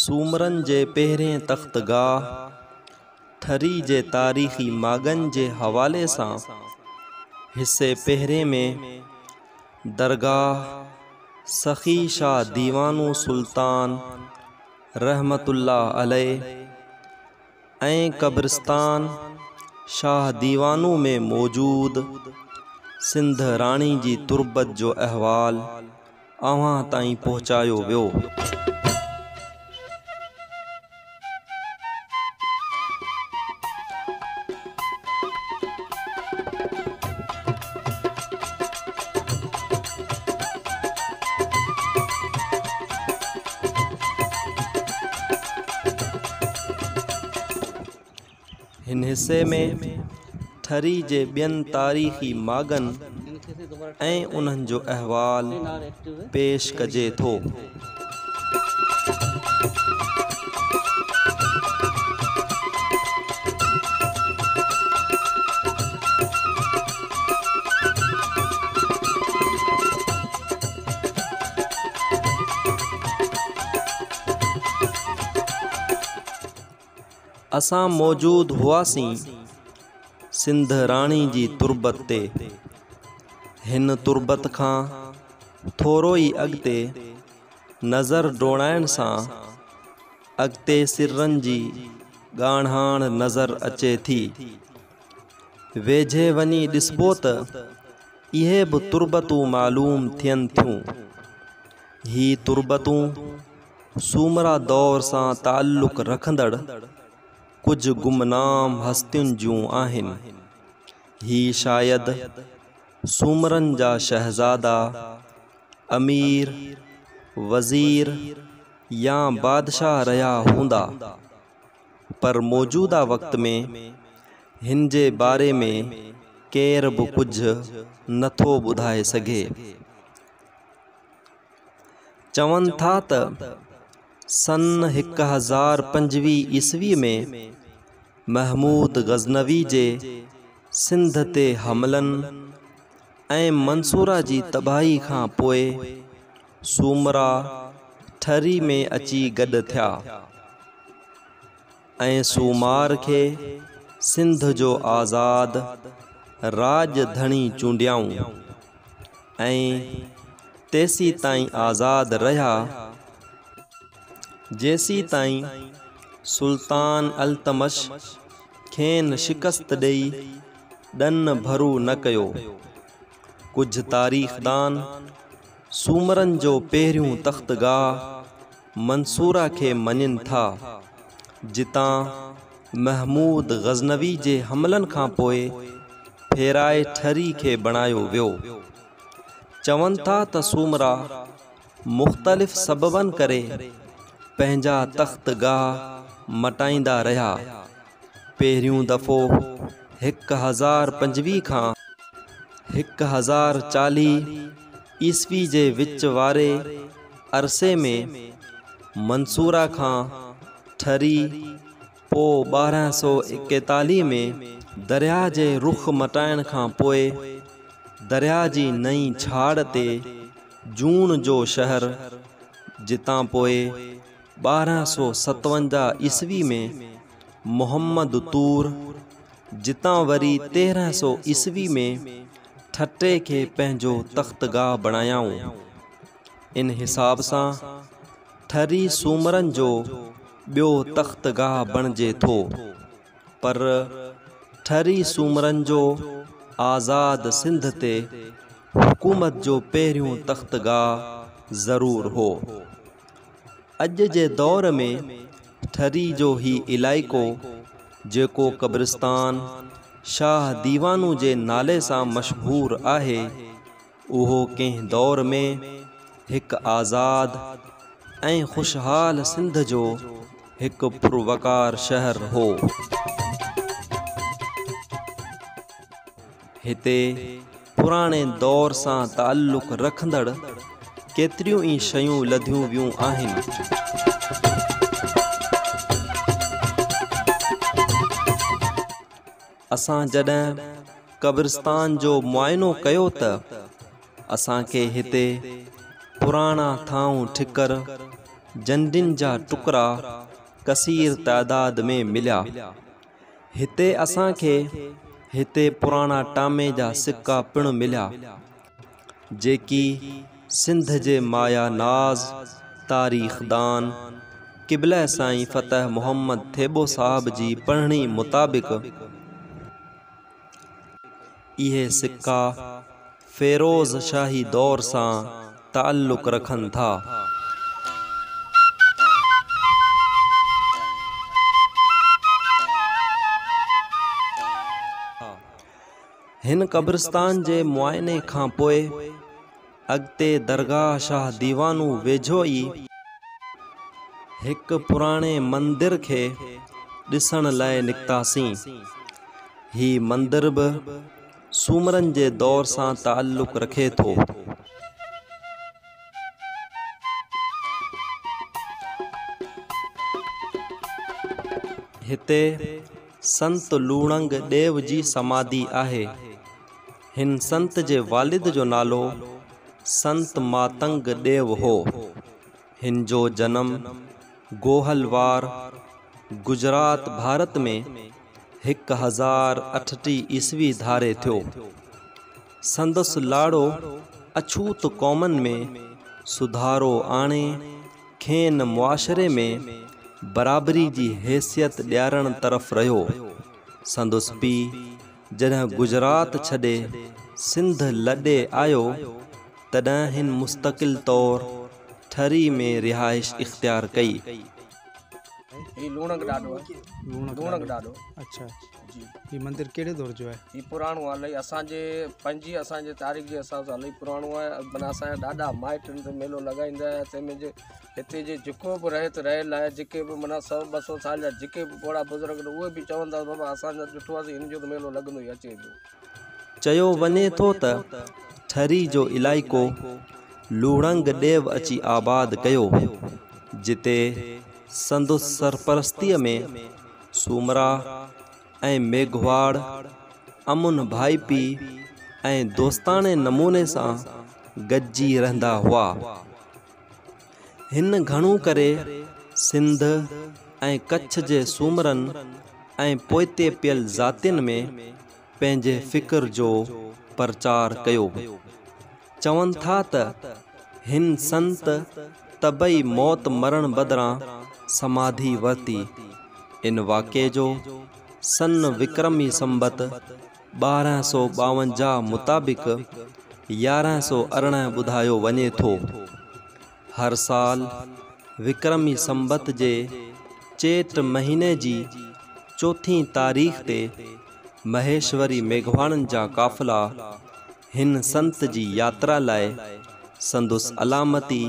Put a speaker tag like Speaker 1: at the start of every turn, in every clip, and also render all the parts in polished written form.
Speaker 1: सूमरन जे पहिरें तख्तगाह थरी जे तारीख़ी मागन जे हवाले सां हिस्से पहिरें में दरगाह सखी शाह दीवानू सुल्तान रहमतुल्लाह अलैह ऐं कब्रिस्तान शाह दीवानू में मौजूद सिंध राणी जी तुर्बत जो अहवाल अव्हां ताईं पहुचायो वियो। हिन हिस्से में ठरी जे ॿियनि तारीख़ी मागन ऐं उन्हनि जो अहवाल पेश कजे थो। असां मौजूद हुआसीं सिंध राणी जी तुर्बत ते। हिन तुर्बत खां थोरो ई अॻिते नज़र डोड़ाइण सां अॻिते सिरनि जी ॻाढ़ाण नज़र अचे थी। वेझे वञी ॾिसबो त इहे बि तुर्बतूं मालूम थियनि थियूं। ही तुर्बतूं सूमरा दौर सां ताल्लुक़ रखंदड़ कुछ गुमनाम हस्तियुनि जूं आहिनि। ही शायद सूमरन जा शहज़ादा, अमीर, वज़ीर या बादशाह रहिया हूंदा, पर मौजूदा वक़्त में हिन जे बारे में केर बि कुझु नथो ॿुधाए सघे। चवनि था त सन 1025 ईस्वी में महमूद गज़नवी जे सिंध ते हमलनि ऐं मंसूरा जी तबाही खां पोइ सूमरा ठरी में अची गॾु थिया ऐं सूमार खे सिंध जो आज़ाद राजधणी चूंडियाऊं ऐं तेसी ताईं आज़ाद रहिया जेसी ताईं सुल्तान अल्तमश खेनि शिकस्त ॾेई ॾन भरू न कयो। कुझ तारीख़दान सूमरन जो पहिरियों तख्तगाह मंसूरा खे मञनि था, जितां महमूद गज़नवी जे हमलनि खां पोइ फेराए ठरी खे बणायो वियो। चवनि था त सूमरा मुख़्तलिफ़ सबबनि करे पंहिंजा तख्तगाह मटाईंदा रहिया। पहिरियों दफ़ो 1025 खां 1040 ईस्वी जे विच वारे अरसे में मंसूरा खां ठरी, पोइ 1241 में दरिया जे रुख मटाइण खां पोइ दरिया जी नई छाड़ ते जून जो शहर, जितां पोइ 1257 ईस्वी में मोहम्मद तूर, जितां वरी 1300 ईस्वी में ठटे खे पंहिंजो तख्तगाह बणायाऊं। इन हिसाब सां ठरी सूमरन जो ॿियो तख्तगाह बणिजे थो, पर ठरी सूमरन जो आज़ाद सिंध ते हुकूमत जो पहिरियों तख्तगाह ज़रूर हो। अॼु जे दौर में ठरी जो ही इलाइक़ो, जेको कब्रिस्तान शाह दीवानू जे नाले सां मशहूर आहे, उहो कंहिं दौर में हिकु आज़ाद ऐं खुशहाल सिंध जो हिकु पुरवकार शहर हो। हिते पुराणे दौर सां ताल्लुक़ रखंदड़ केतिरियूं ई शयूं लधियूं वियूं आहिनि। असां जॾहिं कब्रिस्तान जो मुआइनो कयो त असांखे हिते पुराणा थांव ठिकर जंडिन जा टुकड़ा कसीर तादाद में मिलिया। हिते असांखे हिते पुराना टामे जा सिक्का पिण मिलिया, जेकी सिंध जे माया नाज़ तारीख़दान क़िबला साईं फ़तह मोहम्मद थेबो साहब जी पढ़णी मुताबिक़ इहे सिक्का फ़िरोज़ शाही दौर सां ताल्लुक़ रखनि था। हिन क़ब्रिस्तान जे मुआइने खां पोइ अॻिते दरगाह शाह दीवानू वेझो ई हिक पुराणे मंदिर खे ॾिसण लाइ निकितासीं। ही मंदिर बि सूमरनि जे दौर सां ताल्लुक़ रखे थो। हिते संत लूणंग देव जी समाधि आहे। हिन संत जे वालिद जो नालो संत मातंग देव हो। हिन जो जन्म गोहलवार गुजरात भारत में 1038 ईस्वी धारे थियो। संदसि लाड़ो अछूत क़ौमनि में सुधारो आणे खेनि मुआशरे में बराबरी जी हैसियत ॾियारण तरफ़ रहियो। संदसि पीउ जॾहिं गुजरात छॾे सिंध लॾे आयो, तॾहिं हिन मुस्तक़िल तौर ठरी में रिहाइश इख्तियार कई।
Speaker 2: लूणंग ॾाढो
Speaker 3: अच्छा जी। ये मंदिर केड़े दौर जो है?
Speaker 2: ये पुराणो आहे, असांजे पंजी असांजे तारीख़ जे हिसाब सां इलाही पुराणो आहे। माना असांजा ॾाढा माइटनि ते मेलो लॻाईंदा आहे। तंहिंमें जे हिते जे जेको बि रहियल आहे, जेके बि माना 100-200 साल जा जेके बि पोड़ा बुज़ुर्ग उहे बि चवंदा बाबा असांजो ॾिठो आहे, हिन जो त मेलो लॻंदो ई अचे पियो।
Speaker 1: चयो वञे थो त ठरी जो इलाइक़ो लूणंग देव अची आबाद कयो, जिते संदसि सरपरस्तीअ में सूमरा ऐं मेघवाड़ अमुन भाई पीउ ऐं दोस्ताने नमूने सां गॾिजी रहंदा हुआ। हिन घणो करे सिंध ऐं कच्छ जे सूमरनि ऐं पोइते पियल ज़ातियुनि में पंहिंजे फ़िक्र जो प्रचार कयो। चवनि था त हिन संत तबई मौत मरण बदिरां समाधि वरिती। इन वाक़े जो सन विक्रमी संबत 1252 मुताबिक़ 1118 ॿुधायो वञे थो। हर साल विक्रमी संबत जे चेट महीने जी 4 तारीख़ ते महेश्वरी मेघवाणनि जा काफ़िला हिन संत जी यात्रा लाइ संदसि अलामती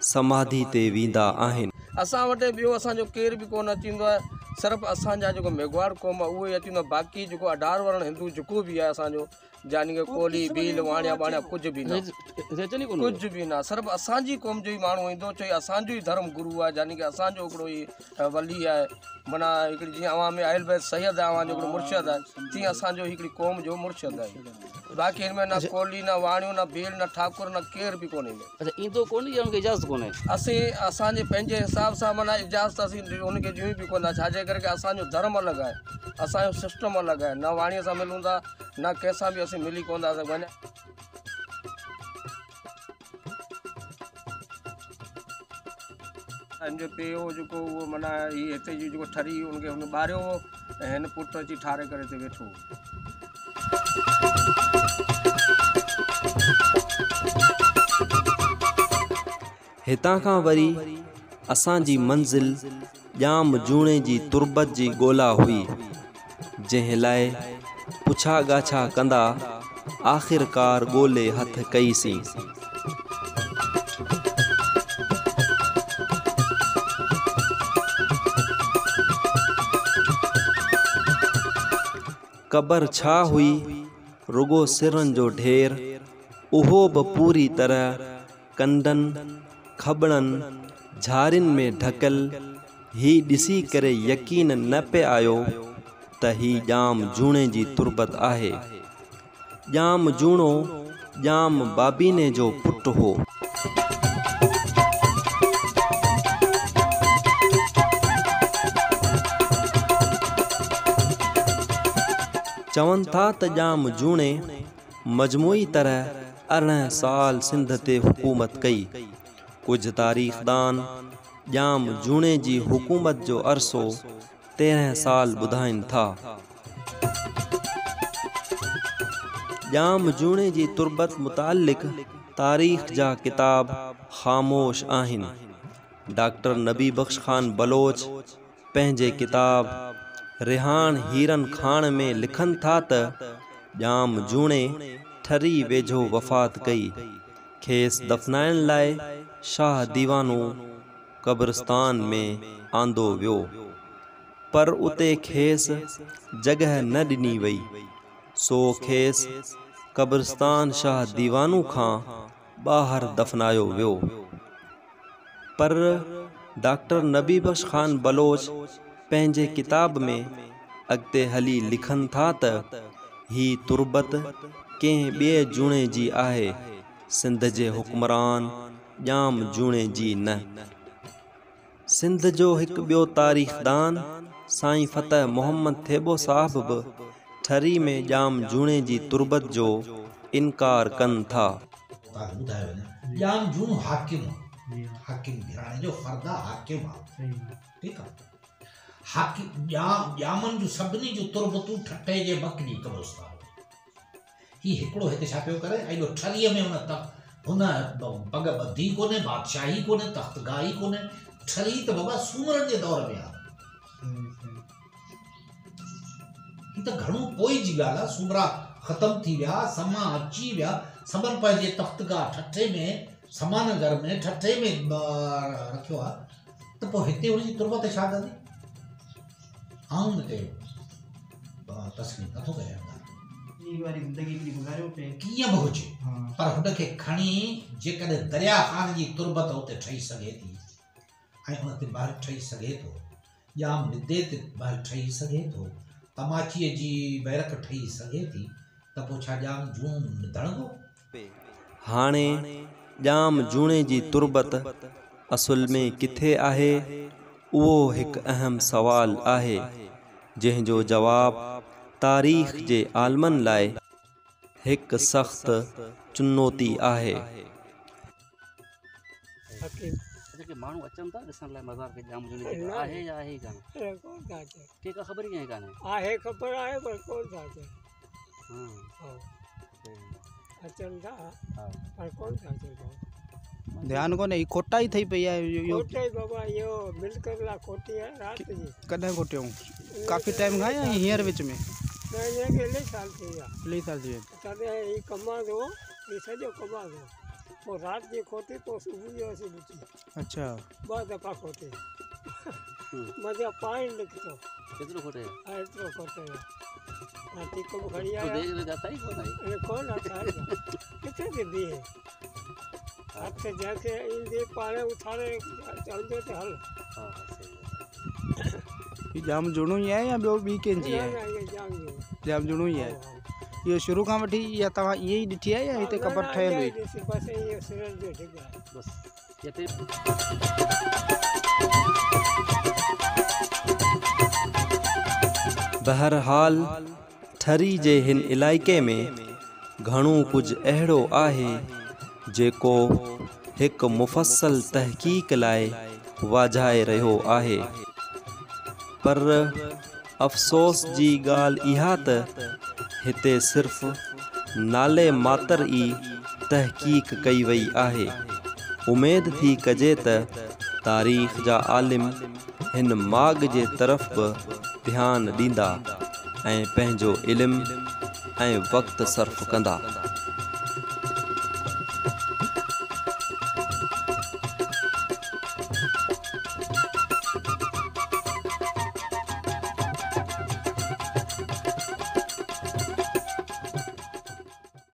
Speaker 1: समाधि ते वेंदा आहिनि।
Speaker 2: असां वटि ॿियो असांजो केर बि कोन अचींदो आहे। सिर्फ़ु असांजा जेको मेघवाड़ क़ौम आहे उहे अचींदो आहे। बाक़ी जेको 18 वर्ण हिंदू जेको बि आहे असांजो, यानी कि कोली भील वाणिया बाणिया कुझु बि न, कुझु बि न। सिर्फ़ु असांजी क़ौम जो ई माण्हू ईंदो, चई असांजो ई धर्म गुरू आहे, यानी कि असांजो हिकिड़ो ई वली आहे। माना हिकिड़ी जीअं अवां में अहल बैत सैयद आहे, अवां जो हिकिड़ो मुर्शिद आहे, तीअं असांजो हिकिड़ी क़ौम जो मुर्शिद आहे। बाक़ी हिन में न कोली न वाणियूं न भील न ठाकुर न केर बि कोन्हे।
Speaker 3: अच्छा ईंदो कोन या उनखे इजाज़त कोन्हे?
Speaker 2: असांजे पंहिंजे हिसाब सां माना इजाज़त असीं उनखे ॾियूं बि कोन था। छाजे करे कि असांजो धर्म अलॻि आहे, असांजो सिस्टम अलॻि आहे। न वाणीअ सां मिलूं था, न कंहिंसां बि असीं मिली कोन था सघूं। हिनजो पीउ जेको उहो माना हीअ हिते जी जेको ठरी हुनखे हुन ॿारियो हो ऐं हिन पुटु अची ठारे करे हिते वेठो।
Speaker 1: हितां खां वरी असांजी मंज़िल ॼाम जूणे जी तुरबत जी ॻोल्हा हुई, जंहिं लाइ पुछा ॻाछा कंदा आख़िरकार ॻोल्हे हथ कईसीं। क़बर छा हुई, रुगो सिरनि जो ढेर, उहो बि पूरी तरह कंडनि खबड़नि झारियुनि में ढकियल। ही ॾिसी करे यकीन न पे आयो त ही ॼाम जूणे जी तुरबत आहे। ॼाम जूणो ॼाम बाबीने जो पुटु हो। चवनि था त ॼाम जूणे मजमूई तरह 18 साल सिंध ते हुकूमत कई। कुझु तारीख़दान ॼाम जूणे जी हुकूमत जो अरसो 13 साल ॿुधाइनि था। ॼाम जूणे जी तुर्बत मुतालिक़ तारीख़ जा किताब ख़ामोश आहिनि। डॉक्टर नबी बख्श खान बलोच पंहिंजे किताब रिहान हीरन खान में लिखनि था त ॼाम जूणे ठरी वेझो वफ़ात कई। खेसि दफ़नाइण लाइ शाह दीवानो क़ब्रिस्तान में आंदो वियो, पर उते खेसि जॻह न ॾिनी वई, सो खेसि क़ब्रिस्तान शाह दीवानू खां ॿाहिरि दफ़नायो वियो। पर डॉक्टर नबी बख्श खान बलोच पंहिंजे किताब में अॻिते हली लिखनि था त ही तुर्बत कंहिं ॿिए जूणे जी आहे, सिंध जे हुक्मरान ॼाम जूणे जी न। सिंध जो हिकु ॿियो तारीख़दान साईं फ़तह मोहम्मद थेबो साहिब बि ठरी में ॼाम जूणे जी तुर्बत जो इनकार कनि था।
Speaker 4: ॼाम जूणो हाकिम घराणे जो फर्दा हाकिम आहे, ठीकु आहे। ॼामनि जूं सभिनी जूं तुर्बतूं ठटे जे मकनी क़ब्रिस्तान। ही हिकिड़ो हिते छा पियो करे, एॾो ठरीअ में हुन पग ॿधी कोन्हे, बादशाही कोन्हे, तख़्तगाही कोन्हे, ठरी त बाबा सूमरनि जे दौर में आहे। ही त घणो पोइ जी ॻाल्हि आहे। सूमरा ख़तम थी विया, समा अची विया, समन पंहिंजे तख़्तगाह ठठे में, समानगर में ठठे में रखियो आहे, त पोइ हिते हुनजी तुर्बत छा कंदी? आऊं न कयो तस्लीम नथो कयां कीअं बि हुजे, पर हुनखे खणी जेकॾहिं दरिया ख़ान जी तुर्बत उते ठही सघे थी ऐं हुन ते ॿाहिरि ठही सघे थो, ॼाम निदे ते ॿाहिरि ठही सघे थो, तमाचीअ जी बैरक ठही सघे थी, त पोइ छा ॼाम जूं निधणगो?
Speaker 1: हाणे ॼाम जूणे जी तुर्बत असुल में किथे आहे, उहो हिकु अहम सवाल आहे, जंहिंजो जवाब तारीख़ जे आलमनि लाइ हिकु सख़्त चुनौती आहे।
Speaker 3: माण्हू अचनि था ॾिसण लाइ मज़ार खे ॼाम जूणे आहे या आहे ई कान्हे, कंहिंखे ख़बर ई कान्हे।
Speaker 5: आहे ख़बर आहे पर कोन था अचनि। अचनि था पर कोन था अचनि।
Speaker 3: ध्यान कोन्हे, ही खोटा ई थी पई आहे।
Speaker 5: खोटा ई बाबा, इहो मिल्क ला खोटी आहे राति जी।
Speaker 3: कॾहिं खोटियूं? काफ़ी टाइम खां या हींअर विच में?
Speaker 5: न हिनखे इलाही साल थी विया।
Speaker 3: इलाही साल थी विया।
Speaker 5: तॾहिं हीउ कमांदो, हीउ सॼो कमांदो, पोइ राति जी खोटी, पोइ सुबुह जो असीं ॾिठी।
Speaker 3: अच्छा,
Speaker 5: 2 दफ़ा खोटे मज़ा पाणी निकितो।
Speaker 3: केतिरो खोटे?
Speaker 5: एतिरो खोटे टीको बि खणी आया कोन किथे थी बीहे, हथ जंहिंखे ईंदे पाणे उथारे चवंदो त हल।
Speaker 3: ही ॼाम जूणो ई आहे या ॿियो ॿी कंहिंजी आहे? ॼाम जूणो ई आहे। इहो शुरू खां वठी या तव्हां ईअं ई ॾिठी आहे या हिते क़बर ठहियल हुई?
Speaker 5: बसि इहो सिरनि जो ढिघ आहे बसि।
Speaker 1: बहरहाल ठरी जे हिन इलाइक़े में घणो कुझु अहिड़ो आहे जेको हिकु मुफ़स्सल तहक़ीक़ लाइ वाझाए रहियो आहे, पर अफ़सोस जी ॻाल्हि इहा त हिते सिर्फ़ नाले मातर ई तहक़ीक़ कई वई आहे। उमेद थी कजे त तारीख़ जा आलिम हिन माॻ जे तरफ़ बि ध्यानु ॾींदा ऐं पंहिंजो इल्मु ऐं वक़्तु सर्फ़ कंदा।